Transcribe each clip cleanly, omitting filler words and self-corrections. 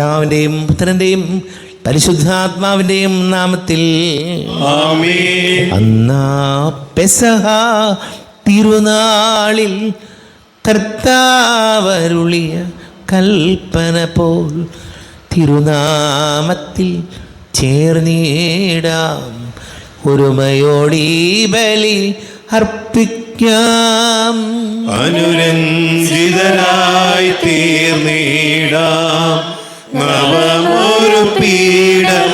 പിതാവിൻ്റെയും പുത്രൻ്റെയും പരിശുദ്ധാത്മാവിൻ്റെയും നാമത്തിൽ ആമേൻ. അന്നാ പെസഹ തിരുനാളിൽ കർത്താവരുളിയ കൽപ്പന പോൽ തിരുനാമത്തിൽ ചേർന്നിടാം, ഒരുമയോടീ ബലി അർപ്പിക്കാം. അനുരഞ്ജിതരായി തീർന്നിടാം, നവമൊരു പീഠമൊരുക്കിടാം.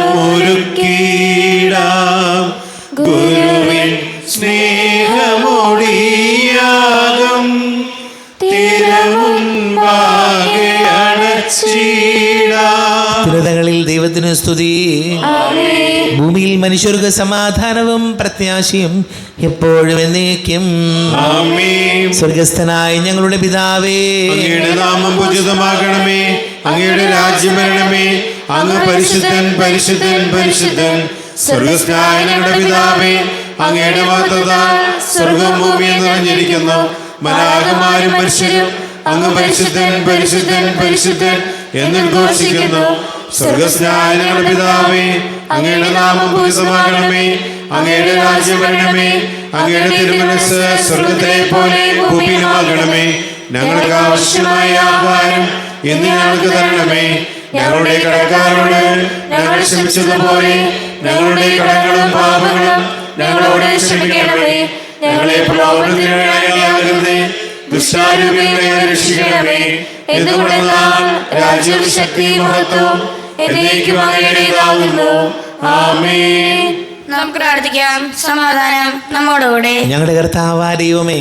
ഗുരുവിൻ സ്നേഹമൊടിയാകും തിരുമുൻപാകെ അണച്ചിടാം. തിരുതകളിൽ ദൈവത്തിന് സ്തുതി. ഭൂമിയിൽ മനുഷ്യർക്ക് സമാധാനവും പ്രത്യാശയും എപ്പോഴും എന്നേക്കും. ആമേൻ. സ്വർഗസ്ഥനായ ഞങ്ങളുടെ പിതാവേ, അങ്ങയുടെ നാമം പൂജിതമാകണമേ, അങ്ങയുടെ രാജ്യം വരണമേ, അങ്ങ് പരിശുദ്ധൻ പരിശുദ്ധൻ പരിശുദ്ധൻ. സ്വർഗസ്ഥനായ ഞങ്ങളുടെ പിതാവേ, അങ്ങയുടെ മഹത്വത്താൽ സ്വർഗ്ഗവും ഭൂമിയും നിറഞ്ഞിരിക്കുന്നു. മാലാഖമാരും മനുഷ്യരും അങ്ങ് പരിശുദ്ധൻ പരിശുദ്ധൻ പരിശുദ്ധൻ എന്ന് ഘോഷിക്കുന്നു. സ്വർഗസ്ഥനായ ഞങ്ങളുടെ പിതാവേ, അങ്ങയുടെ നാമം പൂജിതമാകണമേ, അങ്ങയുടെ രാജ്യം വരണമേ, അങ്ങയുടെ തിരുമനസ്സ് സ്വർഗ്ഗത്തിലെ പോലെ ഭൂമിയിലുമാകണമേ. ഞങ്ങൾക്ക് ആവശ്യമായ ആഹാരം ഇന്ന് ഞങ്ങൾക്ക് തരണമേ. ഞങ്ങളുടെ കടക്കാരോട് ഞങ്ങൾ ക്ഷമിച്ചതുപോലെ ഞങ്ങളുടെ കടങ്ങളും പാപങ്ങളും ഞങ്ങളോട് ക്ഷമിക്കണമേ. ഞങ്ങളെ പ്രലോഭനത്തിനിടയാക്കരുതേ, ദുഷ്ടാരൂപികളെ രക്ഷിക്കണമേ. എന്തുകൊണ്ടെന്നാൽ രാജ്യവും ശക്തിയും മഹത്വവും എന്നേക്കും അങ്ങയുടേതാകുന്നു. ആമേൻ. നമുക്ക് പ്രാർത്ഥിക്കാം. സമാധാനം നമ്മോടുകൂടെ. ഞങ്ങളുടെ കർത്താവായ ദൈവമേ,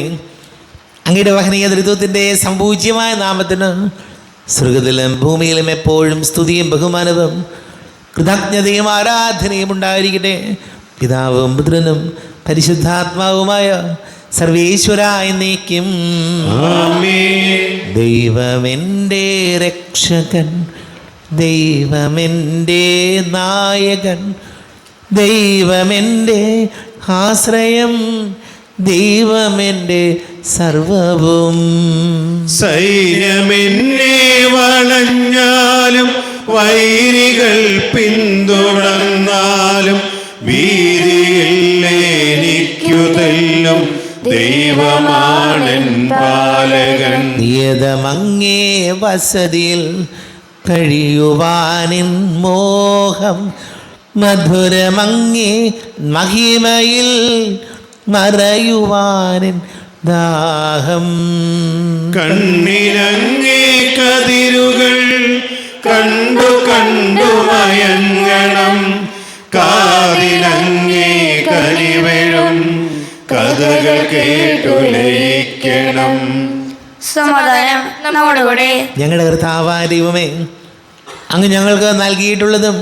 അങ്ങയുടെ വഹനീയ ദൃത്വത്തിൻ്റെ സംപൂജ്യമായ നാമത്തിന് സ്വർഗത്തിലും ഭൂമിയിലും എപ്പോഴും സ്തുതിയും ബഹുമാനവും കൃതജ്ഞതയും ആരാധനയും ഉണ്ടായിരിക്കട്ടെ. പിതാവും പുത്രനും പരിശുദ്ധാത്മാവുമായ സർവേശ്വര എന്നേക്കും. ആമേൻ. ദൈവമെൻ്റെ രക്ഷകൻ, ദൈവമെൻ്റെ നായകൻ, ദൈവമെൻ്റെ ആശ്രയം, ദൈവമെൻ്റെ സർവവും. സൈന്യമെന്നെ വളഞ്ഞാലും വൈരികൾ പിന്തുടർന്നാലും ഭീതിയിൽ എനിക്കു തെല്ലും ദൈവമാണെൻ പാലകൻ. നിയതമങ്ങേ വസതിയിൽ കഴിയുവാനിൻ മോഹം, മധുരമങ്ങേ മഹിമയിൽ മറയുവാനിൻ ദാഹം. കണ്ണിനങ്ങേ കതിരുകൾ കണ്ടു കണ്ടു മയങ്ങണം, കാതിനങ്ങേ കനിവഴും കഥകൾ കേട്ടു ലയിക്കണം. സമാധാനം നമ്മോടുകൂടെ. ഞങ്ങളുടെ കർത്താവായ ദൈവമേ, അങ്ങ് ഞങ്ങൾക്ക് നൽകിയിട്ടുള്ളതും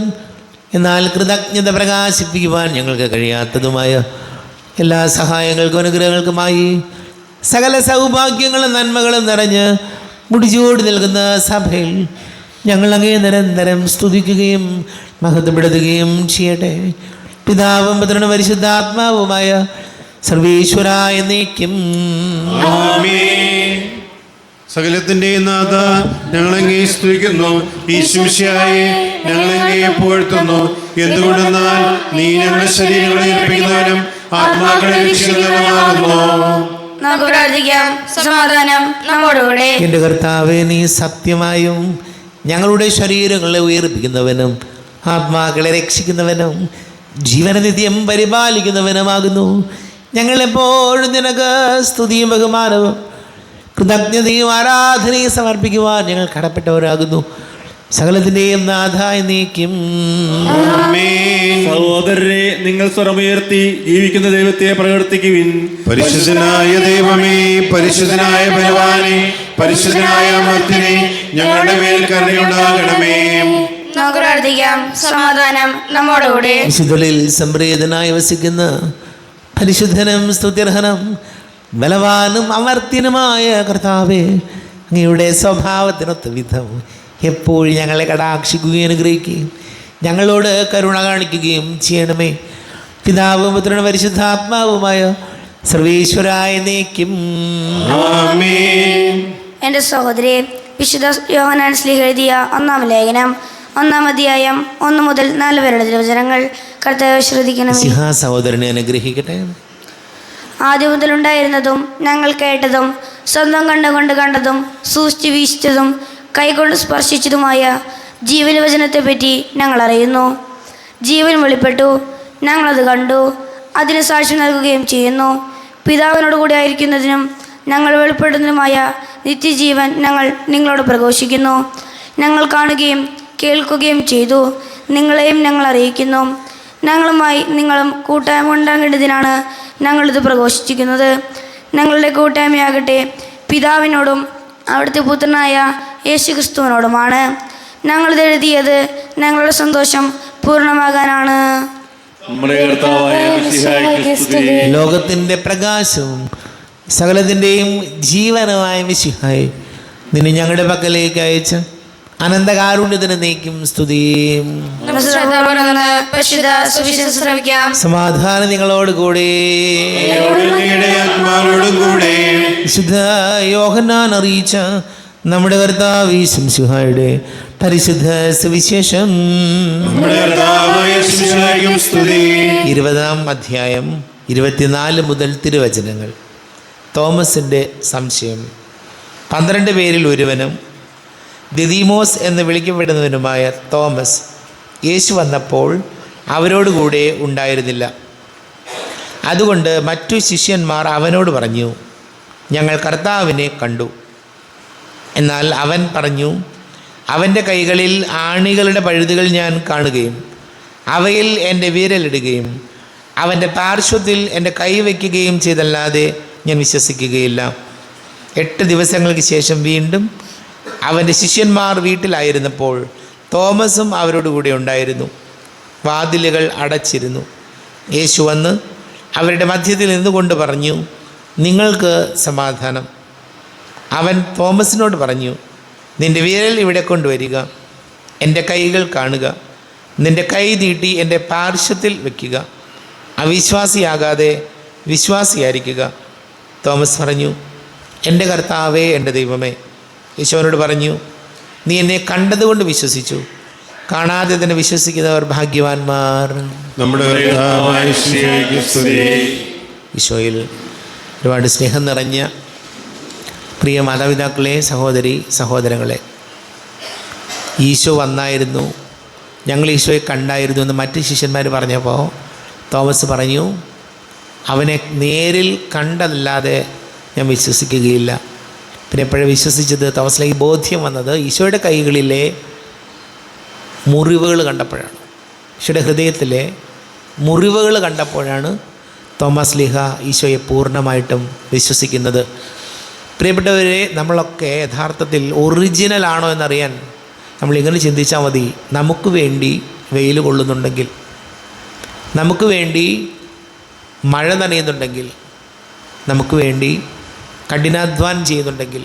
എന്നാൽ കൃതജ്ഞത പ്രകാശിപ്പിക്കുവാൻ ഞങ്ങൾക്ക് കഴിയാത്തതുമായ എല്ലാ സഹായങ്ങൾക്കും അനുഗ്രഹങ്ങൾക്കുമായി സകല സൗഭാഗ്യങ്ങളും നന്മകളും നിറഞ്ഞ് മുടിചൂടി നിൽക്കുന്ന സഭയിൽ ഞങ്ങൾ അങ്ങേ നിരന്തരം സ്തുതിക്കുകയും മഹത്വപ്പെടുത്തുകയും ചെയ്യട്ടെ. പിതാവും പുത്രനും പരിശുദ്ധാത്മാവുമായ സർവേശ്വര എന്നേക്കും. ആമേൻ. സകലത്തിന്റെ നാഥ, ഞങ്ങളങ്ങേ സ്തുതിക്കുന്നു. ഈശോമിശിഹായെ ഞങ്ങളങ്ങേ പുകഴ്ത്തുന്നു. എന്തുകൊണ്ടെന്നാൽ നീ ഞങ്ങളുടെ ശരീരങ്ങളെ ഏൽപ്പിക്കുന്നവനും ആത്മാക്കളെ രക്ഷിക്കുന്നവനുമാകുന്നു. നമുക്ക് പ്രാർത്ഥിക്കാം. സമാധാനം നമ്മോടുകൂടെ. എൻ്റെ കർത്താവേ, നീ സത്യമായും ഞങ്ങളുടെ ശരീരങ്ങളെ ഉയർപ്പിക്കുന്നവനും ആത്മാക്കളെ രക്ഷിക്കുന്നവനും ജീവനനിത്യം പരിപാലിക്കുന്നവനുമാകുന്നു. ഞങ്ങളെപ്പോഴും നിനക്ക് സ്തുതിയും ബഹുമാനവും കൃതജ്ഞതയും ആരാധനയും സമർപ്പിക്കുവാൻ ഞങ്ങൾ കടപ്പെട്ടവരാകുന്നു. സകലത്തിൻ്റെയും നാഥ എന്നേക്കും. സഹോദരരെ, നിങ്ങൾ സ്വരമുയർത്തി ജീവിക്കുന്ന ദൈവത്തെ പ്രവർത്തിക്കുവിൻ. പരിശുദ്ധനായ ദൈവമേ, പരിശുദ്ധനായ ബലവാനെ, പരിശുദ്ധനായ അമർത്തിനെ, ഞങ്ങളുടെ മേൽ കരുണയുണ്ടാകണമേ. നമുക്ക് പ്രാർത്ഥിക്കാം. സമാധാനം നമ്മോടുകൂടെ. വിശുദ്ധലിൽ സംപ്രീതനായി വസിക്കുന്ന പരിശുദ്ധനും സ്തുത്യർഹനും ബലവാനും അമർത്യനുമായ കർത്താവേ, അങ്ങയുടെ സ്വഭാവത്തിനൊത്ത വിധം എപ്പോഴും ഞങ്ങളെ കടാക്ഷിക്കുകയും അനുഗ്രഹിക്കുകയും ഞങ്ങളോട് കരുണ കാണിക്കുകയും ചെയ്യണമേ. പിതാവും പുത്രനും പരിശുദ്ധാത്മാവുമായ സർവേശ്വരായ എന്നേക്കും. ആമേൻ. എൻ്റെ സഹോദരി, വിശുദ്ധ യോഹന്നാൻ ശ്ലീഹ എഴുതിയ 1-ാം ലേഖനം 1-ാം അധ്യായം 1 മുതൽ 4 വരെയുള്ള തിരുവചനങ്ങൾ. കർത്താവേ ശ്രദ്ധിക്കണമേ. സിഹാ സഹോദരനെ അനുഗ്രഹിക്കട്ടെ. ആദ്യം മുതലുണ്ടായിരുന്നതും ഞങ്ങൾ കേട്ടതും സ്വന്തം കണ്ടുകൊണ്ട് കണ്ടതും സൂക്ഷിച്ച് വീക്ഷിച്ചതും കൈകൊണ്ട് സ്പർശിച്ചതുമായ ജീവൻ വചനത്തെപ്പറ്റി ഞങ്ങൾ അറിയുന്നു. ജീവൻ വെളിപ്പെട്ടു, ഞങ്ങളത് കണ്ടു, അതിന് സാക്ഷ്യം നൽകുകയും ചെയ്യുന്നു. പിതാവിനോട് കൂടി ആയിരിക്കുന്നതിനും ഞങ്ങൾ വെളിപ്പെടുന്നതിനുമായ നിത്യജീവൻ ഞങ്ങൾ നിങ്ങളോട് പ്രഘോഷിക്കുന്നു. ഞങ്ങൾ കാണുകയും കേൾക്കുകയും ചെയ്തു, നിങ്ങളെയും ഞങ്ങൾ അറിയിക്കുന്നു. ഞങ്ങളുമായി നിങ്ങളും കൂട്ടായ്മ ഉണ്ടാകേണ്ടതിനാണ് ഞങ്ങളിത് പ്രഘോഷിച്ചിരിക്കുന്നത്. ഞങ്ങളുടെ കൂട്ടായ്മയാകട്ടെ പിതാവിനോടും അവിടുത്തെ പുത്രനായ യേശുക്രിസ്തുവിനോടുമാണ്. ഞങ്ങളിത് എഴുതിയത് ഞങ്ങളുടെ സന്തോഷം പൂർണ്ണമാകാനാണ്. നമ്മുടെ കർത്താവായ മിശിഹായ്ക്ക് സ്തുതി. ലോകത്തിൻ്റെ പ്രകാശവും സകലത്തിൻ്റെയും ജീവനമായ മിശിഹായി നിന്നെ ഞങ്ങളുടെ പക്കലേക്ക് അയച്ച അനന്തകാരുണ്യത്തിന് നീക്കും സ്തുതിയും. പരിശുദ്ധ സുവിശേഷം ശ്രവിക്കാം. സമാധാനം നിങ്ങളോട് കൂടി. വിശുദ്ധ യോഹന്നാൻ അറിയിച്ച നമ്മുടെ കർത്താവ് മിശിഹായുടെ പരിശുദ്ധ സുവിശേഷം 20-ാം അധ്യായം 24 മുതൽ തിരുവചനങ്ങൾ. തോമസിൻ്റെ സംശയം. 12 പേരിൽ ഒരുവനും ദിദീമോസ് എന്ന് വിളിക്കപ്പെടുന്നവനുമായ തോമസ് യേശു വന്നപ്പോൾ അവരോടുകൂടെ ഉണ്ടായിരുന്നില്ല. അതുകൊണ്ട് മറ്റു ശിഷ്യന്മാർ അവനോട് പറഞ്ഞു, ഞങ്ങൾ കർത്താവിനെ കണ്ടു. എന്നാൽ അവൻ പറഞ്ഞു, അവൻ്റെ കൈകളിൽ ആണികളുടെ പഴുതുകൾ ഞാൻ കാണുകയും അവയിൽ എൻ്റെ വിരലിടുകയും അവൻ്റെ പാർശ്വത്തിൽ എൻ്റെ കൈ വയ്ക്കുകയും ചെയ്തല്ലാതെ ഞാൻ വിശ്വസിക്കുകയില്ല. 8 ദിവസങ്ങൾക്ക് ശേഷം വീണ്ടും അവൻ്റെ ശിഷ്യന്മാർ വീട്ടിലായിരുന്നപ്പോൾ തോമസും അവരോടുകൂടെ ഉണ്ടായിരുന്നു. വാതിലുകൾ അടച്ചിരുന്നു. യേശു വന്ന് അവരുടെ മധ്യത്തിൽ നിന്നുകൊണ്ട് പറഞ്ഞു, നിങ്ങൾക്ക് സമാധാനം. അവൻ തോമസിനോട് പറഞ്ഞു, നിൻ്റെ വിരൽ ഇവിടെ കൊണ്ടുവരിക, എൻ്റെ കൈകൾ കാണുക, നിൻ്റെ കൈ നീട്ടി എൻ്റെ പാർശ്വത്തിൽ വയ്ക്കുക, അവിശ്വാസിയാകാതെ വിശ്വാസിയായിരിക്കുക. തോമസ് പറഞ്ഞു, എൻ്റെ കർത്താവേ, എൻ്റെ ദൈവമേ. യേശുവിനോട് പറഞ്ഞു, നീ എന്നെ കണ്ടതുകൊണ്ട് വിശ്വസിച്ചു, കാണാതെ തന്നെ വിശ്വസിക്കുന്നവർ ഭാഗ്യവാന്മാർ. നമ്മുടെ ഈശോയിൽ ഒരുപാട് സ്നേഹം നിറഞ്ഞ പ്രിയ മാതാപിതാക്കളെ, സഹോദരി സഹോദരങ്ങളെ, ഈശോ വന്നായിരുന്നു, ഞങ്ങൾ ഈശോയെ കണ്ടായിരുന്നു എന്ന് മറ്റ് ശിഷ്യന്മാർ പറഞ്ഞപ്പോൾ തോമസ് പറഞ്ഞു, അവനെ നേരിൽ കണ്ടതല്ലാതെ ഞാൻ വിശ്വസിക്കുകയില്ല. പിന്നെ എപ്പോഴും വിശ്വസിച്ചത് തോമസിലേക്ക് ബോധ്യം വന്നത് ഈശോയുടെ കൈകളിലെ മുറിവുകൾ കണ്ടപ്പോഴാണ്. ഈശോയുടെ ഹൃദയത്തിലെ മുറിവുകൾ കണ്ടപ്പോഴാണ് തോമസ് ലീഹ ഈശോയെ പൂർണ്ണമായിട്ടും വിശ്വസിക്കുന്നത്. പ്രിയപ്പെട്ടവരെ, നമ്മളൊക്കെ യഥാർത്ഥത്തിൽ ഒറിജിനലാണോ എന്നറിയാൻ നമ്മളിങ്ങനെ ചിന്തിച്ചാൽ മതി. നമുക്ക് വേണ്ടി വെയിൽ കൊള്ളുന്നുണ്ടെങ്കിൽ, നമുക്ക് വേണ്ടി മഴ നനയുന്നുണ്ടെങ്കിൽ, നമുക്ക് വേണ്ടി കഠിനാധ്വാനം ചെയ്യുന്നുണ്ടെങ്കിൽ,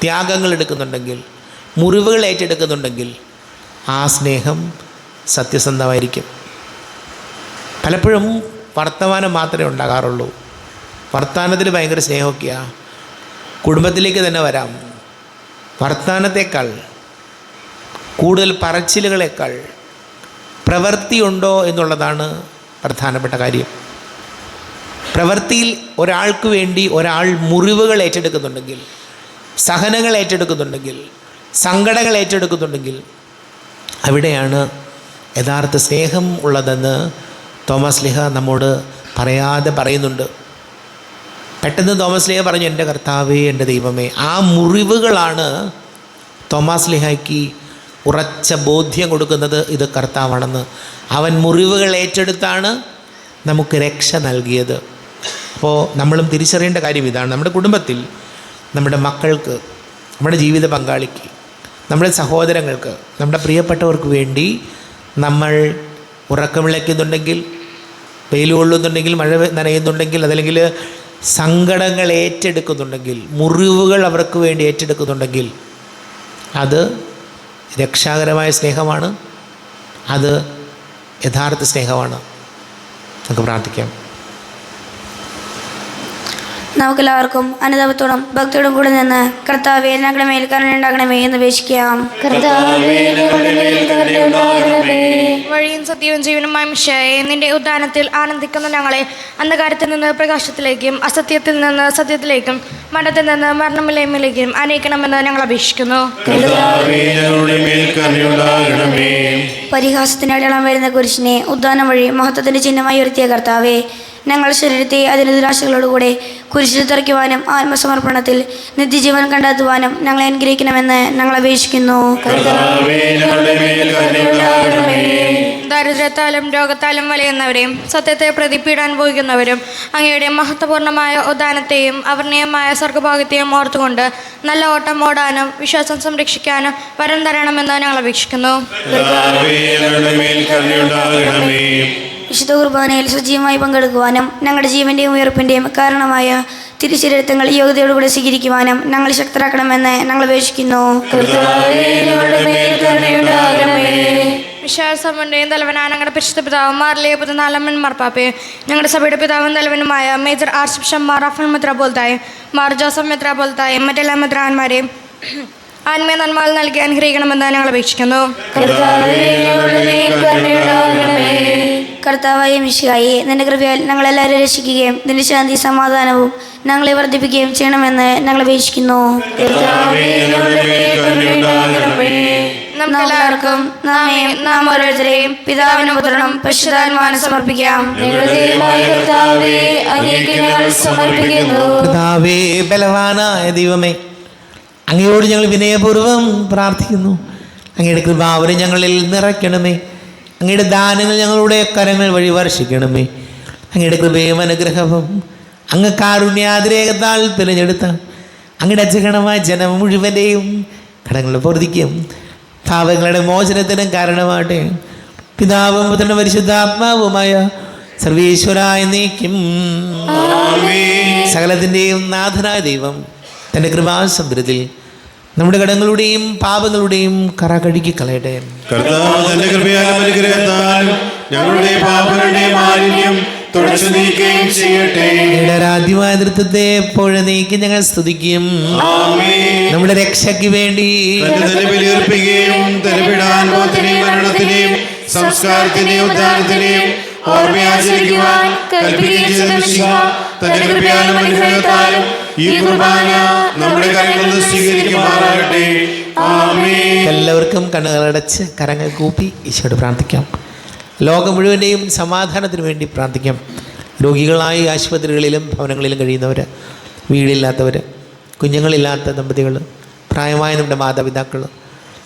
ത്യാഗങ്ങൾ എടുക്കുന്നുണ്ടെങ്കിൽ, മുറിവുകൾ ഏറ്റെടുക്കുന്നുണ്ടെങ്കിൽ ആ സ്നേഹം സത്യസന്ധമായിരിക്കും. പലപ്പോഴും വർത്തമാനം മാത്രമേ ഉണ്ടാകാറുള്ളൂ. വർത്തമാനത്തിൽ ഭയങ്കര സ്നേഹമൊക്കെയാണ്. കുടുംബത്തിലേക്ക് തന്നെ വരാം. വർത്തമാനത്തേക്കാൾ കൂടുതൽ പറച്ചിലുകളേക്കാൾ പ്രവൃത്തിയുണ്ടോ എന്നുള്ളതാണ് പ്രധാനപ്പെട്ട കാര്യം. പ്രവൃത്തിയിൽ ഒരാൾക്ക് വേണ്ടി ഒരാൾ മുറിവുകൾ ഏറ്റെടുക്കുന്നുണ്ടെങ്കിൽ, സഹനങ്ങൾ ഏറ്റെടുക്കുന്നുണ്ടെങ്കിൽ, സങ്കടങ്ങൾ ഏറ്റെടുക്കുന്നുണ്ടെങ്കിൽ അവിടെയാണ് യഥാർത്ഥ സ്നേഹം ഉള്ളതെന്ന് തോമസ് ലീഹ നമ്മോട് പറയാതെ പറയുന്നുണ്ട്. പെട്ടെന്ന് തോമസ് ലീഹ പറഞ്ഞു, എൻ്റെ കർത്താവേ, എൻ്റെ ദൈവമേ. ആ മുറിവുകളാണ് തോമസ് ലീഹയ്ക്ക് ഉറച്ച ബോധ്യം കൊടുക്കുന്നത് ഇത് കർത്താവാണെന്ന്. അവൻ മുറിവുകൾ ഏറ്റെടുത്താണ് നമുക്ക് രക്ഷ നൽകിയത്. അപ്പോൾ നമ്മളും തിരിച്ചറിയേണ്ട കാര്യം ഇതാണ്. നമ്മുടെ കുടുംബത്തിൽ, നമ്മുടെ മക്കൾക്ക്, നമ്മുടെ ജീവിത പങ്കാളിക്ക്, നമ്മുടെ സഹോദരങ്ങൾക്ക്, നമ്മുടെ പ്രിയപ്പെട്ടവർക്ക് വേണ്ടി നമ്മൾ ഉറക്കമിളയ്ക്കുന്നുണ്ടെങ്കിൽ, വെയിൽ കൊള്ളുന്നുണ്ടെങ്കിൽ, മഴ നനയുന്നുണ്ടെങ്കിൽ, അതല്ലെങ്കിൽ സങ്കടങ്ങൾ ഏറ്റെടുക്കുന്നുണ്ടെങ്കിൽ, മുറിവുകൾ അവർക്ക് വേണ്ടി ഏറ്റെടുക്കുന്നുണ്ടെങ്കിൽ അത് രക്ഷാകരമായ സ്നേഹമാണ്. അത് യഥാർത്ഥ സ്നേഹമാണ്. നമുക്ക് പ്രാർത്ഥിക്കാം. നമുക്കെല്ലാവർക്കും അനുതാപത്തോടും ഭക്തിയോടും കൂടെ നിന്ന് കർത്താവേ ഞങ്ങളുടെ മേൽ കരുണയുണ്ടാകണമേ എന്ന് അപേക്ഷിക്കാം. വഴിയും സത്യവും ജീവനുമായ മിശിഹായേ, നിന്റെ ഉദ്ധാനത്തിൽ ആനന്ദിക്കുന്ന ഞങ്ങളെ അന്ധകാരത്തിൽ നിന്ന് പ്രകാശത്തിലേക്കും അസത്യത്തിൽ നിന്ന് സത്യത്തിലേക്കും മരണത്തിൽ നിന്ന് മരണമില്ലായ്മയിലേക്കും അനയിക്കണമെന്ന് ഞങ്ങൾ അപേക്ഷിക്കുന്നു. പരിഹാസത്തിന് അടയാളം വരുന്ന കുരിശിനെ ഉദ്ധാനം വഴി മഹത്വത്തിന്റെ ചിഹ്നമായി ഉയർത്തിയ കർത്താവേ, ഞങ്ങൾ ശരീരത്തെ അതിൻ്റെ ദുരാശകളോടുകൂടെ കുരിശിൽ തറയ്ക്കുവാനും ആത്മസമർപ്പണത്തിൽ നിത്യജീവൻ കണ്ടെത്തുവാനും ഞങ്ങളെ അനുഗ്രഹിക്കണമെന്ന് ഞങ്ങൾ അപേക്ഷിക്കുന്നു. ദാരിദ്ര്യത്താലും രോഗത്താലും വലയുന്നവരെയും സത്യത്തെ പ്രതിപീഡാൻ അനുഭവിക്കുന്നവരും അങ്ങയുടെ മഹത്വപൂർണ്ണമായ ഉദ്ധാനത്തെയും അവർണീയമായ സ്വർഗഭാഗ്യത്തെയും ഓർത്തുകൊണ്ട് നല്ല ഓട്ടം ഓടാനും വിശ്വാസം സംരക്ഷിക്കാനും വരം തരണമെന്ന് ഞങ്ങൾ അപേക്ഷിക്കുന്നു. വിശുദ്ധ കുർബാനയിൽ സജീവമായി പങ്കെടുക്കുവാനും ഞങ്ങളുടെ ജീവന്റെയും ഉയർപ്പിന്റെയും കാരണമായ തിരുശരീരങ്ങൾ യോഗ്യതയോടുകൂടി സ്വീകരിക്കുവാനും ഞങ്ങൾ ശക്തരാക്കണമെന്ന് ഞങ്ങൾ അപേക്ഷിക്കുന്നു. വിശ്വാസമുണ്ടെയും തലവനായ ഞങ്ങളുടെ പരിശുദ്ധ പിതാവും മാറിലെ 14 മാർപ്പാപ്പയെ, ഞങ്ങളുടെ സഭയുടെ പിതാവും തലവനുമായ major archbishop Mar Raphael മെത്രാപ്പോലീത്തായും മാർ ജോസഫ് മെത്രാപ്പോലീത്തായും മറ്റെല്ലാ മെത്രാന്മാരെയും ആത്മീയ നന്മകൾ നൽകി അനുഗ്രഹിക്കണമെന്ന് ഞങ്ങൾ അപേക്ഷിക്കുന്നു. കർത്താവായ മിശിഹായേ, നിന്റെ കൃപയാൽ ഞങ്ങളെല്ലാവരും രക്ഷിക്കുകയും നിന്റെ ശാന്തി സമാധാനവും ഞങ്ങളെ വർദ്ധിപ്പിക്കുകയും ചെയ്യണമെന്ന് ഞങ്ങൾ അപേക്ഷിക്കുന്നു. നമുക്കെല്ലാവർക്കും നാം ഓരോരുത്തരെയും പിതാവിനും പുത്രനും പരിശുദ്ധാത്മാവിനും സമർപ്പിക്കാം. കർത്താവേ, ബലവാനായ ദൈവമേ, അങ്ങയോട് ഞങ്ങൾ വിനയപൂർവ്വം പ്രാർത്ഥിക്കുന്നു. അങ്ങയുടെ കൃപാവരം ഞങ്ങളിൽ നിറയ്ക്കണമേ. അങ്ങയുടെ ദാനങ്ങൾ ഞങ്ങളുടെ കരങ്ങൾ വഴി വർഷിക്കണമേ. അങ്ങയുടെ കൃപയും അനുഗ്രഹവും അങ്ങ് കാരുണ്യാതിരേകത്താൽ തിരഞ്ഞെടുത്ത അങ്ങയുടെ അജഗണമായ ജനം മുഴുവൻ്റെയും കടങ്ങളുടെ പൊറുതിക്കും പാപങ്ങളുടെ മോചനത്തിനും കാരണമാട്ടെ. പിതാവും പുത്രനും പരിശുദ്ധാത്മാവുമായ സർവീശ്വരായ നീക്കും. സകലത്തിൻ്റെയും നാഥനായ ദൈവം തൻ്റെ കൃപാസമുദ്രത്തിൽ നമ്മുടെ കടങ്ങളുടെയും പാപങ്ങളുടെയും കറ കഴുകി കളയട്ടെ. കർത്താവ് തന്റെ കൃപയാലും അനുഗ്രഹത്താലും ഞങ്ങളുടെ പാപങ്ങളുടെ മാലിന്യം തുടച്ചു നീക്കുകയും ചെയ്യട്ടെ. ആരാധ്യമായ നൃത്തത്തെ എപ്പോഴും നീക്കി ഞങ്ങൾ സ്തുതിക്കും. നമ്മുടെ രക്ഷയ്ക്ക് വേണ്ടി തന്നെ ബലിയർപ്പിക്കുകയും തലപിടാനുഭവത്തിനെയും മരണത്തിനെയും സംസ്കാരത്തിന്റെയും ഉദ്ധാനത്തിനെയും ഓർമ്മയാചരിക്കുവാൻ കൽപ്പിക്കുകയും ചെയ്ത മിശിഹാ തന്റെ കൃപയാലും അനുഗ്രഹത്താലും ഈ കുർബാന നമ്മുടെ കരങ്ങളിൽ നിന്ന് സ്വീകരിക്കുമാറാകട്ടെ. ആമേൻ. എല്ലാവർക്കും കണ്ണുകളടച്ച് കരങ്ങൾ കൂപ്പി ഈശോയോട് പ്രാർത്ഥിക്കാം. ലോകം മുഴുവൻ്റെയും സമാധാനത്തിന് വേണ്ടി പ്രാർത്ഥിക്കാം. രോഗികളായി ആശുപത്രികളിലും ഭവനങ്ങളിലും കഴിയുന്നവർ, വീടില്ലാത്തവർ, കുഞ്ഞുങ്ങളില്ലാത്ത ദമ്പതികൾ, പ്രായമായ നമ്മുടെ മാതാപിതാക്കൾ,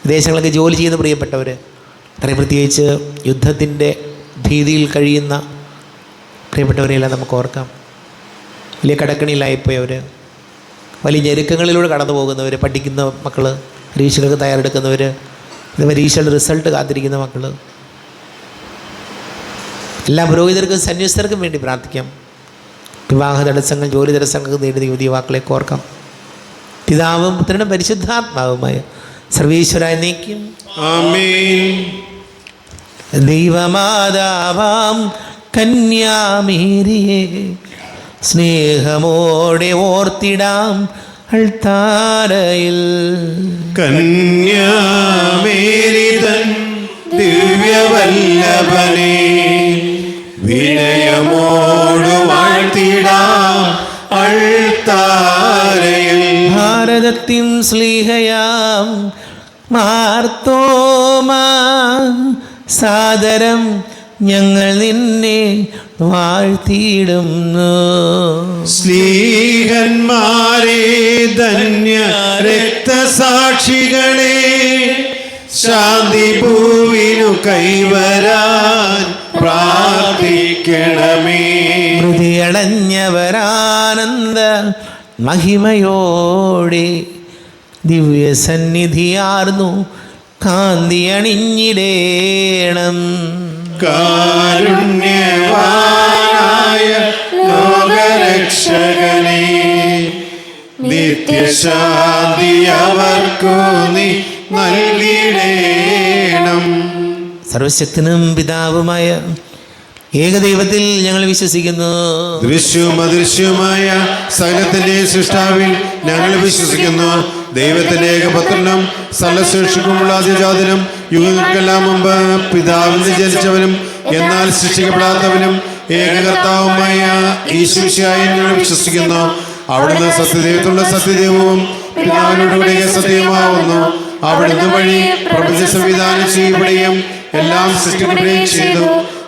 വിദേശങ്ങളൊക്കെ ജോലി ചെയ്യുന്ന പ്രിയപ്പെട്ടവർ, അത്രയും പ്രത്യേകിച്ച് യുദ്ധത്തിൻ്റെ ഭീതിയിൽ കഴിയുന്ന പ്രിയപ്പെട്ടവരെയെല്ലാം നമുക്ക് ഓർക്കാം. വലിയ കടക്കണിയിലായിപ്പോയവർ, വലിയ ഞെരുക്കങ്ങളിലൂടെ കടന്നു പോകുന്നവർ, പഠിക്കുന്ന മക്കൾ, പരീക്ഷകൾക്ക് തയ്യാറെടുക്കുന്നവർ, പരീക്ഷയുടെ റിസൾട്ട് കാത്തിരിക്കുന്ന മക്കൾ, എല്ലാ പുരോഹിതർക്കും സന്യസ്തർക്കും വേണ്ടി പ്രാർത്ഥിക്കാം. വിവാഹ തടസ്സങ്ങൾ, ജോലി തടസ്സങ്ങൾക്ക് നേരിടുന്ന യുവതി യുവാക്കളെ ഓർക്കാം. പിതാവും പുത്രനും പരിശുദ്ധാത്മാവുമായ സർവീശ്വരായ നീക്കും. ആമേൻ. ദൈവമാതാവാം കന്യാമേരിയെ സ്നേഹമോടെ ഓർത്തിടാം അൾത്താരയിൽ. കന്യാമേരി തൻ ദിവ്യവല്ലഭനെ വിനയമോടു വാഴ്ത്തിടാം അൾത്താരയിൽ. ഭാരതത്തിൻ സ്ലീഹയാം മാർത്തോമാ സാദരം ഞങ്ങൾ നിന്നെ വാഴ്ത്തിയിടുന്നു. സ്ലീഹന്മാരെ ധന്യ രക്തസാക്ഷികളെ ശാന്തി ഭൂവിനു കൈവരാൻ പ്രാർത്ഥിക്കണമേ. ഹൃദയടഞ്ഞവരാനന്ദ മഹിമയോടെ ദിവ്യസന്നിധിയാർന്നു കാന്തി അണിഞ്ഞിടേണം. കാരുണ്യവാനായ ലോകരക്ഷകനെ നിത്യശാന്തി അവർക്കു നീ നൽകിടേണം. സർവശക്തനും പിതാവുമായ ഏകദൈവത്തിൽ ഞങ്ങൾ വിശ്വസിക്കുന്നു. ദൃശ്യവും അദൃശ്യവുമായ സകലത്തിന്റെ സൃഷ്ടാവിൽ ഞങ്ങൾ വിശ്വസിക്കുന്നു. ദൈവത്തിന്റെ ഏകപുത്രനും സർവ്വസൃഷ്ടിക്കുമുള്ള അതിജാതനും യുഗങ്ങൾക്കെല്ലാം മുമ്പ് പിതാവിന് ജനിച്ചവനും എന്നാൽ സൃഷ്ടിക്കപ്പെടാത്തവനും ഏകകർത്താവുമായ ഈശോമിശിഹായിൽ ഞങ്ങൾ വിശ്വസിക്കുന്നു. അവിടുന്ന് സത്യദൈവത്തിലുള്ള സത്യദൈവവും പിതാവിനോടുകൂടി സത്യമാവുന്നു. അവിടുന്ന് വഴി പ്രപഞ്ച സംവിധാനം ചെയ്യപ്പെടുകയും എല്ലാം സൃഷ്ടിക്കപ്പെടുകയും ചെയ്തു.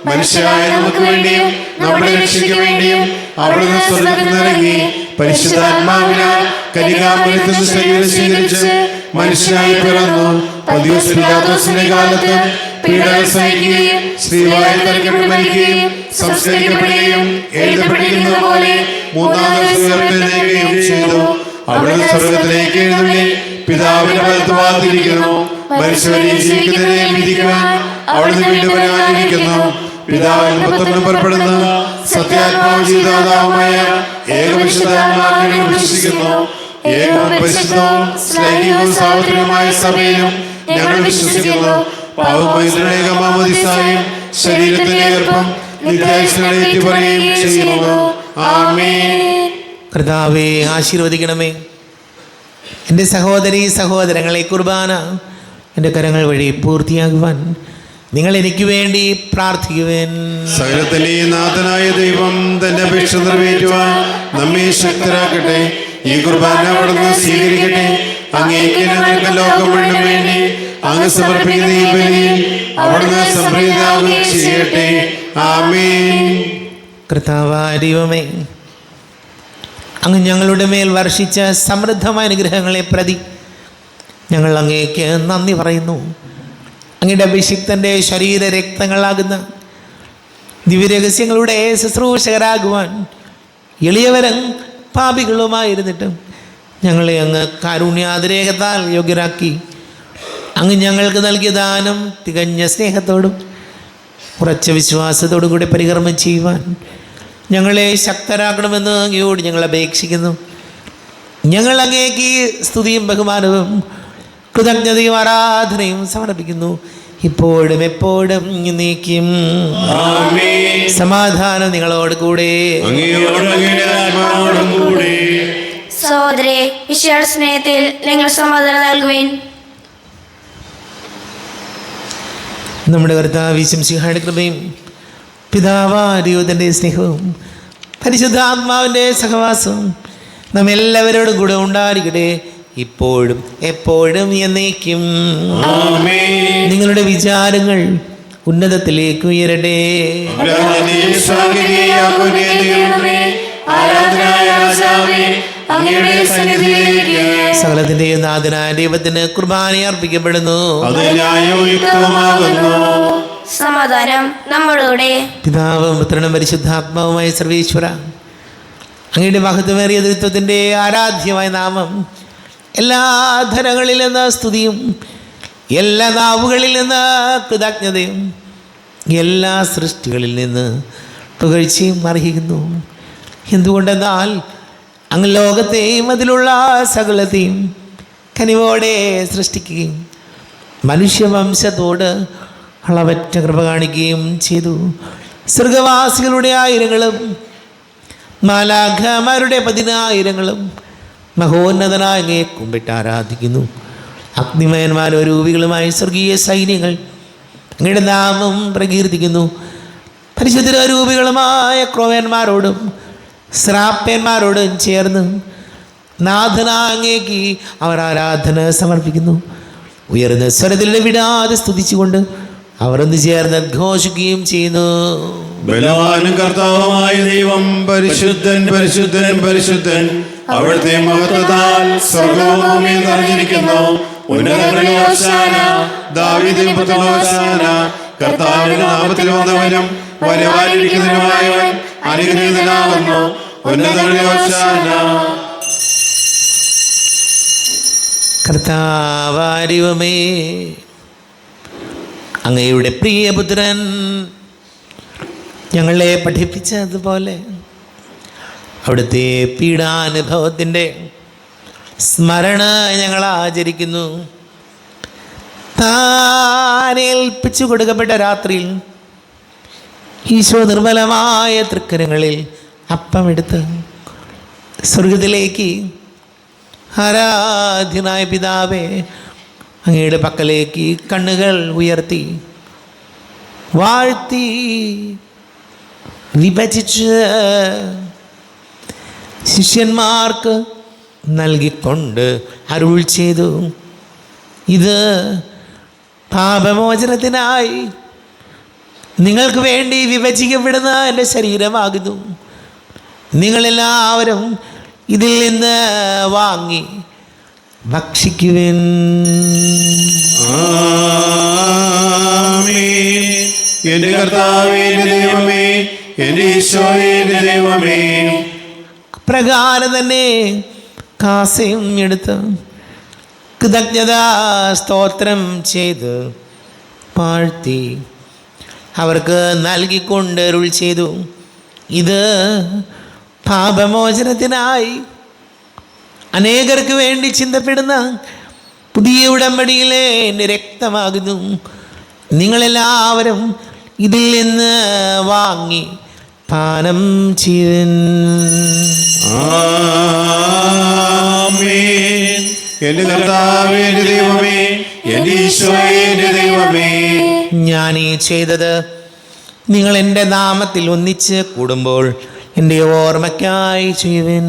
മനുഷ്യരായ നമുക്ക് വേണ്ടിയും നമ്മുടെ രക്ഷയ്ക്ക് വേണ്ടിയും അവിടുന്ന് സ്വർഗ്ഗത്തിൽ നിന്നിറങ്ങി പരിശുദ്ധാത്മാവിനാൽ കന്യകാമറിയത്തിൽ നിന്ന് ശരീരം സ്വീകരിച്ച് മനുഷ്യനായി പിറന്നു. പന്തിയോസ് പിലാത്തോസിന്റെ കാലത്ത് പീഡകൾ സഹിക്കുകയും സ്ത്രീവായിൽ തറയ്ക്കപ്പെട്ട് മരിക്കുകയും സംസ്കരിക്കപ്പെടുകയും എഴുതപ്പെട്ടിരിക്കുന്നത് പോലെ മൂന്നാം ദിവസം ഉയർത്തെഴുന്നേൽക്കുകയും ചെയ്തു. അവിടുന്ന് സ്വർഗ്ഗത്തിലേക്ക് എഴുന്നള്ളി പിതാവിന്റെ വലത്ത് വാതിരിക്കുന്നു. മനുഷ്യരെയും ജീവിക്കുന്നവരെയും വിധിക്കുവാൻ അവിടുന്ന് വീണ്ടും വരാനിരിക്കുന്നു. പിതാവിനും പുത്രനും പുറപ്പെടുന്ന സത്യാത്മാവ് ജീവിതാതാവുമായ ഏകവിശുദ്ധാത്മാവിനെ വിശ്വസിക്കുന്നു. ഏകവും പരിശുദ്ധവും ശ്ലൈംഗികവും സാർവത്രികമായ സഭയിലും ഞങ്ങൾ വിശ്വസിക്കുന്നു. പാവമോചനയുടെ മാമോദീസായും ശരീരത്തിന്റെ ഏർപ്പം നിത്യായുസ്സിനെ ഏറ്റുപറയുകയും ചെയ്യുന്നു. ആമേൻ. കർത്താവേ, ആശീർവദിക്കണമേ. എൻ്റെ സഹോദരീ സഹോദരങ്ങളെ, കുർബാന എൻ്റെ കരങ്ങൾ വഴി പൂർത്തിയാകുവാൻ നിങ്ങൾ എനിക്ക് വേണ്ടി പ്രാർത്ഥിക്കുവാൻ. സകലത്തിന്റെ നാഥനായ ദൈവം തന്റെ അപേക്ഷ നിറവേറ്റുവാൻ നമ്മെ ശക്തരാക്കട്ടെ. ഈ കുർബാന അവിടുന്ന് സ്വീകരിക്കട്ടെ. അങ്ങേക്ക് ഞങ്ങൾക്ക് ലോകം മുഴുവൻ വേണ്ടി അങ്ങ് സമർപ്പിക്കുന്ന ഈ ബലിയിൽ അവിടുന്ന് സംപ്രീതനാകുകയും ചെയ്യട്ടെ. ആമേൻ. കർത്താവായ ദൈവമേ, അങ്ങ് ഞങ്ങളുടെ മേൽ വർഷിച്ച സമൃദ്ധമായ അനുഗ്രഹങ്ങളെ പ്രതി ഞങ്ങൾ അങ്ങേക്ക് നന്ദി പറയുന്നു. അങ്ങയുടെ അഭിഷിക്തൻ്റെ ശരീര രക്തങ്ങളാകുന്ന ദിവ്യരഹസ്യങ്ങളുടെ ശുശ്രൂഷകരാകുവാൻ എളിയവരും പാപികളുമായിരുന്നിട്ടും ഞങ്ങളെ അങ്ങ് കാരുണ്യാതിരേകത്താൽ യോഗ്യരാക്കി. അങ്ങ് ഞങ്ങൾക്ക് നൽകിയ ദാനം തികഞ്ഞ സ്നേഹത്തോടും ഉറച്ച വിശ്വാസത്തോടും കൂടി പരികർമ്മം ചെയ്യുവാൻ ഞങ്ങളെ ശക്തരാക്കണമെന്ന് അങ്ങയോട് ഞങ്ങൾ അപേക്ഷിക്കുന്നു. ഞങ്ങൾ അങ്ങേക്ക് സ്തുതിയും ബഹുമാനവും കൃതജ്ഞതയും ആരാധനയും സമർപ്പിക്കുന്നു, ഇപ്പോഴും എപ്പോഴും നീക്കും. സമാധാനം നിങ്ങളോട് കൂടെ. സഹോദരേ, ഈശോയുടെ സ്നേഹത്തിൽ നിങ്ങൾ സമാധാനം നൽകുവിൻ. നമ്മുടെ കർത്താവ് ഈശോമിശിഹായുടെ കൃപയും പിതാവായ ദൈവത്തിൻ്റെ സ്നേഹവും പരിശുദ്ധാത്മാവിൻ്റെ സഹവാസവും നമ്മെല്ലാവരോടും കൂടെ ഉണ്ടായിരിക്കട്ടെ, ഇപ്പോഴും എപ്പോഴും എന്നേക്കും. നിങ്ങളുടെ വിചാരങ്ങൾ ഉന്നതത്തിലേക്ക് ഉയരട്ടെ. സകലത്തിന്റെയും നാഥനായ ദൈവത്തിന് കുർബാന അർപ്പിക്കപ്പെടുന്നു. സമാധാനം നമ്മളുടെ. പിതാവും പുത്രനും പരിശുദ്ധാത്മാവുമായ സർവേശ്വര, അങ്ങയുടെ മഹത്വമേറിയ ദൈവത്വത്തിൻ്റെ ആരാധ്യമായ നാമം എല്ലാ ധരങ്ങളിൽ നിന്ന് സ്തുതിയും എല്ലാ നാവുകളിൽ നിന്ന് കൃതജ്ഞതയും എല്ലാ സൃഷ്ടികളിൽ നിന്ന് പുകഴ്ചയും അർഹിക്കുന്നു. എന്തുകൊണ്ടെന്നാൽ അങ്ങ് ലോകത്തെയും അതിലുള്ള സകലത്തെയും കനിവോടെ സൃഷ്ടിക്കുകയും മനുഷ്യവംശത്തോട് അളവറ്റ കൃപ കാണിക്കുകയും ചെയ്തു. സ്വർഗവാസികളുടെ ആയിരങ്ങളും മാലാഖമാരുടെ 10,000ങ്ങളും മഹോന്നതനായ അങ്ങയെ കുമ്പിട്ട് ആരാധിക്കുന്നു. അഗ്നിമയന്മാരും രൂപികളുമായ സ്വർഗീയ സൈന്യങ്ങൾ അങ്ങയുടെ നാമം പ്രകീർത്തിക്കുന്നു. പരിശുദ്ധ രൂപികളുമായ ക്രോവന്മാരോടും ശ്രാപ്യന്മാരോടും ചേർന്ന് നാഥനായ അങ്ങേക്ക് അവർ ആരാധന സമർപ്പിക്കുന്നു. ഉയർന്ന സ്വരത്തിൽ വിടാതെ സ്തുതിച്ചുകൊണ്ട് അവർ ഒന്ന് ചേർന്ന് ഘോഷിക്കുകയും ചെയ്യുന്നു. ബലവാനും കർത്താവുമായ ദൈവം പരിശുദ്ധൻ പരിശുദ്ധൻ പരിശുദ്ധൻ. അവിടുത്തെ മഹത്വത്താൽ സ്വർഗ്ഗവും ഭൂമിയും നിറഞ്ഞിരിക്കുന്നു. ഉന്നതങ്ങളിൽ ഹോശാന, ദാവീദിൻ പുത്രൻ ഹോശാന. കർത്താവിന്റെ നാമത്തിൽ വന്നവനും വരുവാനിരിക്കുന്നവനുമായവൻ അനുഗ്രഹീതനാകുന്നു. ഉന്നതങ്ങളിൽ ഹോശാന. കർത്താവായ ദൈവമേ, അങ്ങയുടെ പ്രിയപുത്രൻ ഞങ്ങളെ പഠിപ്പിച്ചതുപോലെ അവിടുത്തെ പീഡാനുഭവത്തിൻ്റെ സ്മരണ ഞങ്ങൾ ആചരിക്കുന്നു. താൻ ഏൽപ്പിച്ചു കൊടുക്കപ്പെട്ട രാത്രിയിൽ ഈശോ നിർമ്മലമായ തൃക്കരങ്ങളിൽ അപ്പമെടുത്ത് സ്വർഗത്തിലേക്ക് ആരാധ്യനായ പിതാവേ അങ്ങയുടെ പക്കലേക്ക് കണ്ണുകൾ ഉയർത്തി വാഴ്ത്തി വിഭജിച്ച് ശിഷ്യന്മാർക്ക് നൽകിക്കൊണ്ട് അരുൾ ചെയ്തു, ഇത് പാപമോചനത്തിനായി നിങ്ങൾക്ക് വേണ്ടി വിഭജിക്കപ്പെടുന്ന എൻ്റെ ശരീരമാകുന്നു. നിങ്ങളെല്ലാവരും ഇതിൽ നിന്ന് വാങ്ങി ഭക്ഷിക്കുവിൻ. ആമേൻ. എന്റെ കർത്താവേ, എന്റെ ദൈവമേ, എന്റെ ഈശോയേ, എന്റെ ദൈവമേ. പ്രകാരം തന്നെ കാസയും എടുത്ത് കൃതജ്ഞതാ സ്തോത്രം ചെയ്ത് വാഴ്ത്തി അവർക്ക് നൽകിക്കൊണ്ട് അരുൾ ചെയ്തു, ഇത് പാപമോചനത്തിനായി അനേകർക്ക് വേണ്ടി ചിന്തപ്പെടുന്ന പുതിയ ഉടമ്പടിയിലെ എൻ്റെ രക്തമാകുന്നു. നിങ്ങളെല്ലാവരും ഇതിൽ നിന്ന് വാങ്ങി പാനം ചെയ്യുവിൻ. ആമേൻ. എന്റെ കർത്താവേ, എന്റെ ദൈവമേ, എന്റെ ഈശോയേ, എന്റെ ദൈവമേ. ഞാൻ ഈ ചെയ്തത് നിങ്ങൾ എൻ്റെ നാമത്തിൽ ഒന്നിച്ച് കൂടുമ്പോൾ എൻ്റെ ഓർമ്മയ്ക്കായി ചെയ്യുവിൻ.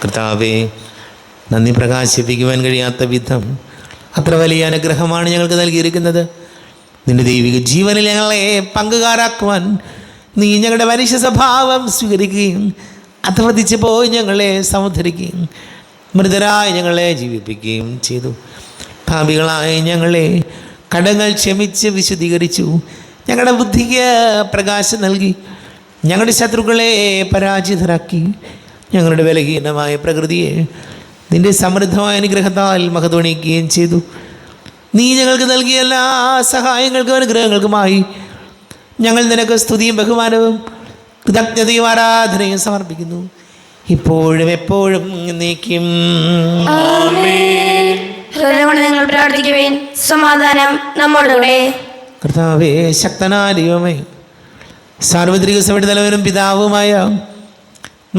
കർത്താവേ, നന്ദി പ്രകാശിപ്പിക്കുവാൻ കഴിയാത്ത വിധം അത്ര വലിയ അനുഗ്രഹമാണ് ഞങ്ങൾക്ക് നൽകിയിരിക്കുന്നത്. നിന്റെ ദൈവിക ജീവനിൽ ഞങ്ങളെ പങ്കുകാരാക്കുവാൻ നീ ഞങ്ങളുടെ മനുഷ്യ സ്വഭാവം സ്വീകരിക്കുകയും അധപതിച്ച് പോയി ഞങ്ങളെ സമുദ്ധരിക്കുകയും മൃതരായി ഞങ്ങളെ ജീവിപ്പിക്കുകയും ചെയ്തു. പാപികളായി ഞങ്ങളെ കടങ്ങൾ ക്ഷമിച്ച് വിശുദ്ധീകരിച്ചു. ഞങ്ങളുടെ ബുദ്ധിക്ക് പ്രകാശം നൽകി ഞങ്ങളുടെ ശത്രുക്കളെ പരാജിതരാക്കി. ഞങ്ങളുടെ ബലഹീനമായ പ്രകൃതിയെ നിന്റെ സമൃദ്ധമായ അനുഗ്രഹത്താൽ മഹത്വണിക്കുകയും ചെയ്തു. നീ ഞങ്ങൾക്ക് നൽകിയ എല്ലാ സഹായങ്ങൾക്കും അനുഗ്രഹങ്ങൾക്കുമായി ഞങ്ങൾ നിനക്ക് സ്തുതിയും ബഹുമാനവും കൃതജ്ഞതയും ആരാധനയും സമർപ്പിക്കുന്നു, ഇപ്പോഴും എപ്പോഴും നീക്കും. ഹൃദയം കൊണ്ട് നിങ്ങൾ പ്രാർത്ഥിക്കുവിൻ. സമാധാനം നമ്മോടുകൂടെ. കർത്താവേ, ശക്തനായ ദൈവമേ, സാർവത്രിക സഭയുടെ തലവനും പിതാവുമായ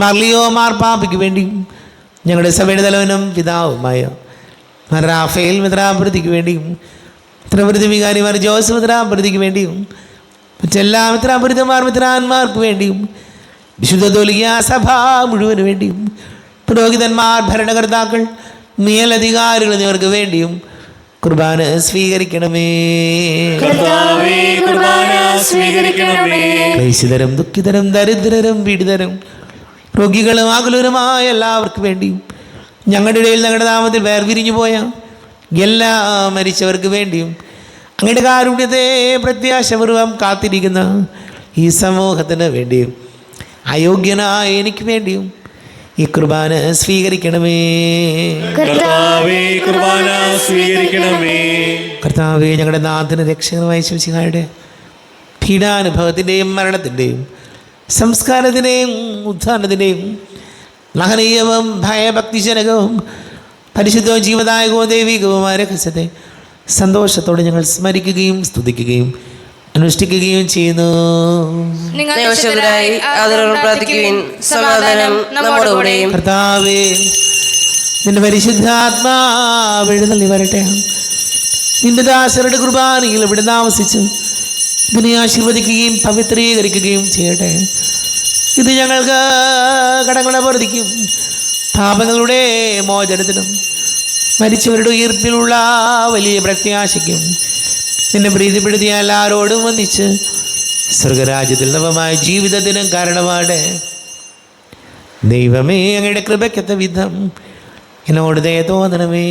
മാർലിയോ മാർപ്പാപ്പയ്ക്ക് വേണ്ടിയും ഞങ്ങളുടെ സഭയുടെ തലവനും പിതാവുമായ റാഫേൽ മിത്രാപ്രതിക്ക് വേണ്ടിയും മിത്രപ്രതി വികാരിമാർ ജോസ് മിത്രാപ്രതിക്ക് വേണ്ടിയും മറ്റെല്ലാ മിത്രാപ്രതിമാർ മിത്രാന്മാർക്ക് വേണ്ടിയും വിശുദ്ധ തോലിക സഭ മുഴുവന് വേണ്ടിയും പുരോഹിതന്മാർ, ഭരണകർത്താക്കൾ, മേലധികാരികൾ എന്നിവർക്ക് വേണ്ടിയും കുർബാന സ്വീകരിക്കണമേ. ക്ലേശിതരും ദുഃഖിതരും ദരിദ്രരും പീഡിതരും രോഗികളും ആകുലരുമായ എല്ലാവർക്കും വേണ്ടിയും ഞങ്ങളുടെ ഇടയിൽ ഞങ്ങളുടെ നാമത്തിൽ വേർപിരിഞ്ഞു പോയ എല്ലാ മരിച്ചവർക്ക് വേണ്ടിയും അങ്ങയുടെ കാരുണ്യത്തെ പ്രത്യാശപൂർവം കാത്തിരിക്കുന്ന ഈ സമൂഹത്തിന് വേണ്ടിയും അയോഗ്യനായ എനിക്ക് വേണ്ടിയും ഈ കുർബാന സ്വീകരിക്കണമേ. കർത്താവേ, ഞങ്ങളുടെ നാഥന രക്ഷകനുമായ ശിവശിഹായുടെ പീഡാനുഭവത്തിൻ്റെയും മരണത്തിൻ്റെയും സംസ്കാരത്തിൻ്റെയും ഉത്ഥാനത്തിൻ്റെയും മഹനീയവും ഭയഭക്തിജനകവും പരിശുദ്ധവും ജീവദായകവും ദൈവികവുമായ രഹസ്യത്തെ സന്തോഷത്തോടെ ഞങ്ങൾ സ്മരിക്കുകയും സ്തുതിക്കുകയും അനുഷ്ഠിക്കുകയും ചെയ്യുന്നു. കർത്താവേ, നിന്റെ പരിശുദ്ധാത്മാവ് എഴുന്നള്ളി വരട്ടെ. നിന്റെ ദാസരുടെ കുർബാനയിൽ ഇവിടെ താമസിച്ച് ഇതിനെ ആശീർവദിക്കുകയും പവിത്രീകരിക്കുകയും ചെയ്യട്ടെ. ഇത് ഞങ്ങൾക്ക് കടങ്ങളുടെ വർദ്ധിക്കും, പാപങ്ങളുടെ മോചനത്തിനും മരിച്ചവരുടെ ഉയർപ്പിലുള്ള വലിയ പ്രത്യാശയ്ക്കും നിന്നെ പ്രീതിപ്പെടുത്തിയ എല്ലാവരോടും വന്ദിച്ച് സ്വർഗരാജ്യത്തിൽ നവമായ ജീവിതത്തിനും കാരണമാണ്. ദൈവമേ, അങ്ങയുടെ കൃപയ്ക്കത്ത വിധം എന്നോട് ദയ തോന്നണമേ.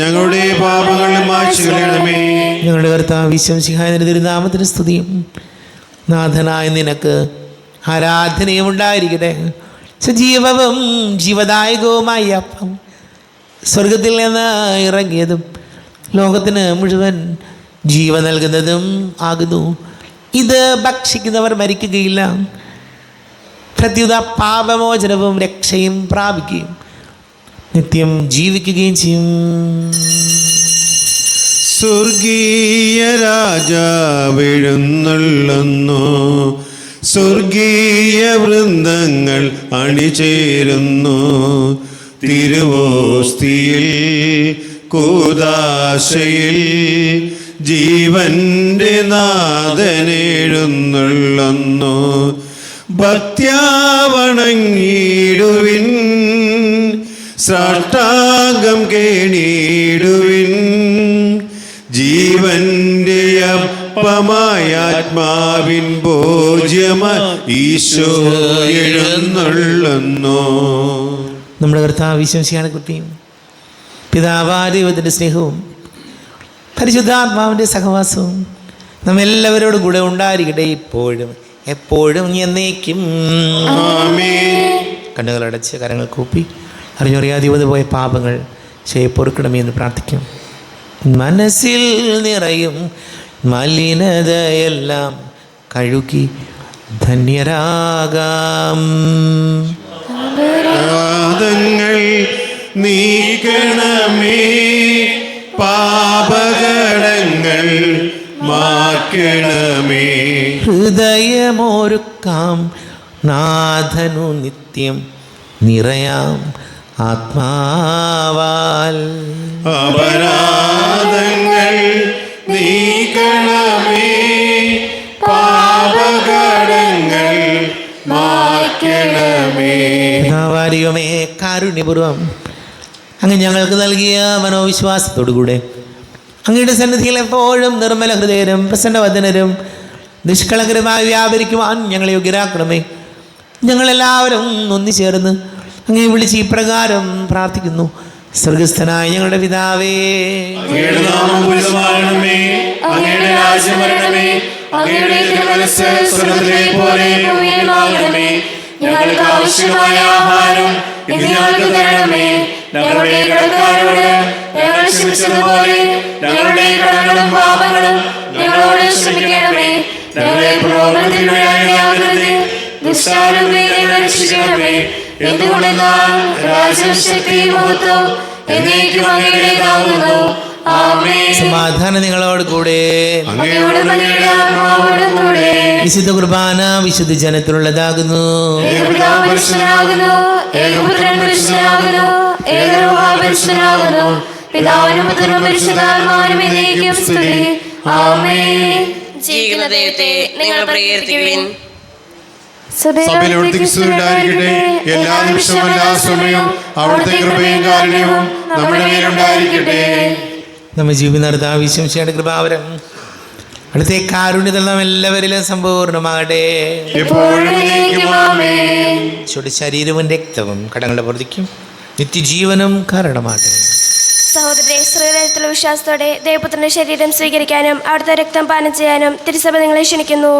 ഞങ്ങളുടെ പാപങ്ങളും മായ്ച്ചുകളയണമേ. ഞങ്ങളുടെ കർത്താവ് വിശ്വസിഹായ തിരുനാമത്തിന് സ്തുതിയും നാഥനായ നിനക്ക് ആരാധനയും ഉണ്ടായിരിക്കട്ടെ. സജീവവും ജീവദായകവുമായ അപ്പം സ്വർഗത്തിൽ നിന്ന് ഇറങ്ങിയതും ലോകത്തിന് മുഴുവൻ ജീവ നൽകുന്നതും ആകുന്നു. ഇത് ഭക്ഷിക്കുന്നവർ മരിക്കുകയില്ല, പ്രത്യുത പാപമോചനവും രക്ഷയും പ്രാപിക്കുകയും നിത്യം ജീവിക്കുകയും ചെയ്യും. സ്വർഗീയ രാജാവെഴുന്നള്ളുന്നു, സ്വർഗീയ വൃന്ദങ്ങൾ അണിചേരുന്നു. തിരുവോസ്തിയിൽ കൂദാശയിൽ ജീവന്റെ നാഥനെഴുന്നള്ളുന്നു. ഭക്ത്യാവണങ്ങിടുവിൻ, സാഷ്ടാംഗം കേണിടുവിൻ. ജീവന്റെ അപ്പമായ ആത്മാവിൻ ഭോജ്യമായി ഈശോ എഴുന്നള്ളുന്നു. നമ്മുടെ കർത്താവ് വിശ്വസിയാണ് കൃത്യം. പിതാവായ ദൈവത്തിൻ്റെ സ്നേഹവും പരിശുദ്ധാത്മാവിൻ്റെ സഹവാസവും നമ്മെല്ലാവരോടും കൂടെ ഉണ്ടായിരിക്കട്ടെ, ഇപ്പോഴും എപ്പോഴും എന്നേക്കും. കണ്ണുകളടച്ച് കരങ്ങൾ കൂപ്പി അറിഞ്ഞറിയാതെ പോയ പാപങ്ങൾ പൊറുക്കണമേ എന്ന് പ്രാർത്ഥിക്കും. മനസ്സിൽ നിറയും മലിനതയെല്ലാം കഴുകി ധന്യരാകാം. പാപങ്ങൾ നീക്കണമേ, പാപകടങ്ങൾ മാക്കണമേ. ഹൃദയമൊരുക്കാം നാഥനു നിത്യം നിറയാം ആത്മാവാൽ. അപരാധങ്ങൾ നീക്കണമേ, പാപകടങ്ങൾ മാക്കണമേ. ദൈവമേ, കാരുണ്യപൂർവം അങ്ങ് ഞങ്ങൾക്ക് നൽകിയ മനോവിശ്വാസത്തോടുകൂടെ അങ്ങയുടെ സന്നിധിയിൽ എപ്പോഴും നിർമ്മല ഹൃദയരും പ്രസന്നവദനരും നിഷ്കളങ്കരമായി വ്യാപരിക്കുവാൻ ഞങ്ങളെ യോഗ്യരാക്കണമേ. ഞങ്ങളെല്ലാവരും ഒന്നുചേർന്ന് അങ്ങേ വിളിച്ച് ഇപ്രകാരം പ്രാർത്ഥിക്കുന്നു. സ്വർഗസ്ഥനായ ഞങ്ങളുടെ പിതാവേ, അങ്ങയുടെ നാമം പൂജിതമാകണമേ, അങ്ങയുടെ രാജ്യം വരണമേ, അങ്ങയുടെ തിരുമനസ്സ് സ്വർഗ്ഗത്തിലെ പോലെ ഭൂമിയിലുമാകണമേ. ഞങ്ങൾക്ക് ആവശ്യമായ ആഹാരം ഇന്ന് ഞങ്ങൾക്ക് തരണമേ. ഞങ്ങളുടെ കടക്കാരോട് ഞങ്ങൾ ക്ഷമിച്ചതുപോലെ ഞങ്ങളുടെ കടങ്ങളും പാപങ്ങളും ഞങ്ങളോട് ക്ഷമിക്കണമേ. ഞങ്ങളെ പ്രലോഭനത്തിനിടയാക്കരുതേ, ദുഷ്ടാരൂപേ ഞങ്ങളെ രക്ഷിക്കണമേ. എന്തുകൊണ്ടെന്നാൽ രാജ്യവും ശക്തിയും മഹത്വവും എന്നേക്കും അങ്ങയുടേതാകുന്നു. ആമേൻ. സമാധാനം നിങ്ങളോട് കൂടെ. വിശുദ്ധ കുർബാന വിശുദ്ധ ജനത്തിലുള്ളതാകുന്നു. ജീവിക്കുന്ന ദൈവത്തെ നിങ്ങൾ പ്രകീർത്തിക്കുവിൻ. സഭയിലവിടുത്തെ ക്രിസ്തുവിനുണ്ടായിരിക്കട്ടെ. എല്ലാ നിമിഷവും എല്ലാ സമയവും അവിടുത്തെ കൃപയും കാരുണ്യവും നമ്മുടെ മേലുണ്ടായിരിക്കട്ടെ. നമ്മെ ജീവിതം വിശ്വസിയുടെ കൃപാവരം അവിടുത്തെ കാരുണ്യത്തിൽ നാം എല്ലാവരിലും സമ്പൂർണ്ണമാകട്ടെ. ശരീരവും രക്തവും കടങ്ങളുടെ പ്രതിക്കും നിത്യജീവനും കാരണമാകട്ടെ. സഹോദരരെ, ശ്രീരത്തിലുള്ള വിശ്വാസത്തോടെ ദൈവപുത്രന്റെ ശരീരം സ്വീകരിക്കാനും അവിടുത്തെ രക്തം പാനം ചെയ്യാനും തിരുസഭ നിങ്ങളെ ക്ഷണിക്കുന്നു.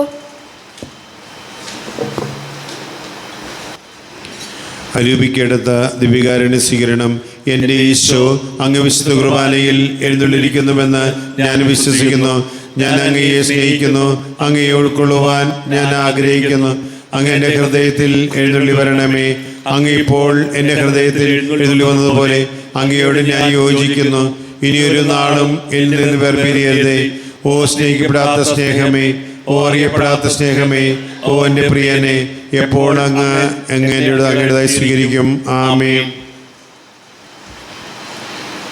അരൂപിക്കെടുത്ത ദിവ്യകാരുണ്യ സ്വീകരണം. എൻ്റെ ഈശോ അങ്ങ് വിശുദ്ധ കുർബാനയിൽ എഴുന്നള്ളിരിക്കുന്നുവെന്ന് ഞാൻ വിശ്വസിക്കുന്നു. ഞാൻ അങ്ങയെ സ്നേഹിക്കുന്നു. അങ്ങയെ ഉൾക്കൊള്ളുവാൻ ഞാൻ ആഗ്രഹിക്കുന്നു. അങ്ങ് എൻ്റെ ഹൃദയത്തിൽ എഴുന്നള്ളി വരണമേ. അങ്ങ് ഇപ്പോൾ എൻ്റെ ഹൃദയത്തിൽ എഴുന്നള്ളി വന്നതുപോലെ അങ്ങയോട് ഞാൻ യോജിക്കുന്നു. ഇനിയൊരു നാളും എന്നിൽ നിന്ന് വേർപിരിയരുതേ. ഓ സ്നേഹിക്കപ്പെടാത്ത സ്നേഹമേ, ഓ അറിയപ്പെടാത്ത സ്നേഹമേ, ഓ എൻ്റെ പ്രിയനെ, എപ്പോൾ അങ്ങ് അങ്ങയുടേതായി സ്വീകരിക്കും. ആമേൻ.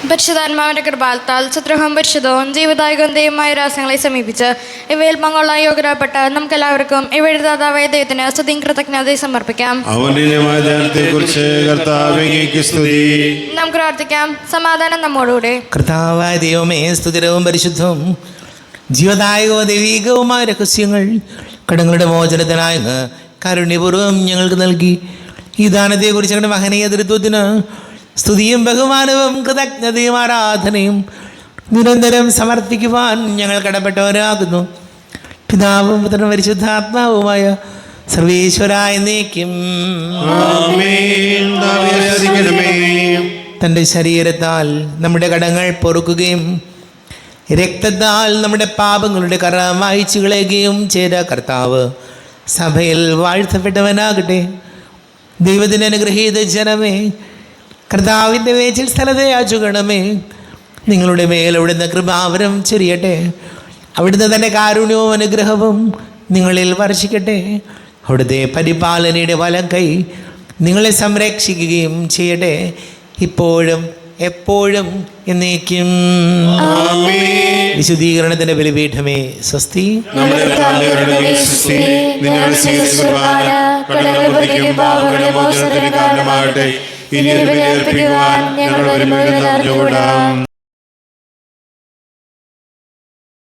പരിശുദ്ധാത്മാവിന്റെ കൃപാലത്താൽ സുദ്രഹം പരിശുദ്ധവും ജീവദായകവും ദൈവമായ രഹസ്യങ്ങളെ സമീപിച്ച് ഇവയിൽ പങ്കുകൊള്ളാൻ യോഗ്യരാപ്പെട്ട് നമുക്കെല്ലാവർക്കും ഇവയുടെ ദാതാവായ ദൈവത്തിന് സ്തുതിയും കൃതജ്ഞതയും സമർപ്പിക്കാം. നമുക്ക് പ്രാർത്ഥിക്കാം. സമാധാനം നമ്മോടുകൂടെ. കർത്താവായ ദൈവമേ, സ്തുതിരവും പരിശുദ്ധവും ജീവദായകവും ദൈവീകവുമായ രഹസ്യങ്ങൾ കടങ്ങളുടെ മോചനത്തിനായ കാരുണ്യപൂർവ്വം ഞങ്ങൾക്ക് നൽകി. ഈ ദാനത്തെക്കുറിച്ച് ഞങ്ങളുടെ മഹനീയ തൃത്വത്തിന് സ്തുതിയും ബഹുമാനവും കൃതജ്ഞതയും ആരാധനയും നിരന്തരം സമർപ്പിക്കുവാൻ ഞങ്ങൾ കടപ്പെട്ടവരാകുന്നു. പിതാവും പുത്രനും പരിശുദ്ധാത്മാവുമായ സർവേശ്വരായ എന്നേക്കും. തൻ്റെ ശരീരത്താൽ നമ്മുടെ കടങ്ങൾ പൊറുക്കുകയും രക്തത്താൽ നമ്മുടെ പാപങ്ങളുടെ കറ മായ്ച്ചു കളയുകയും ചെയ്ത കർത്താവ് സഭയിൽ വാഴ്ത്തപ്പെട്ടവനാകട്ടെ. ദൈവത്തിൻ്റെ അനുഗ്രഹീത ജനമേ, കർത്താവിൻ്റെ വേച്ചിൽ സ്ഥലത്തെ യാചുകണമേ. നിങ്ങളുടെ മേൽ അവിടുന്ന് കൃപാവരം ചൊരിയട്ടെ. അവിടുന്ന് തന്നെ കാരുണ്യവും അനുഗ്രഹവും നിങ്ങളിൽ വർഷിക്കട്ടെ. അവിടുത്തെ പരിപാലനയുടെ വലം കൈ നിങ്ങളെ സംരക്ഷിക്കുകയും ചെയ്യട്ടെ, ഇപ്പോഴും എപ്പോഴും എന്നേക്കും. വിശുദ്ധീകരണത്തിന്റെ ബലിപീഠമേ സ്വസ്തി. നമ്മുടെ പ്രാർത്ഥനകളുടെ സ്തുതി, നിങ്ങളുടെ സ്നേഹ കുർബാന കടങ്ങളുടെ പുറത്തേക്കും പാപങ്ങളുടെ മോചനത്തിന് കാരണമാകട്ടെ. ഇനി ഒരു ബലി അർപ്പിക്കുവാൻ ഞങ്ങൾ വരുമെന്ന് അറിഞ്ഞുകൂടാം.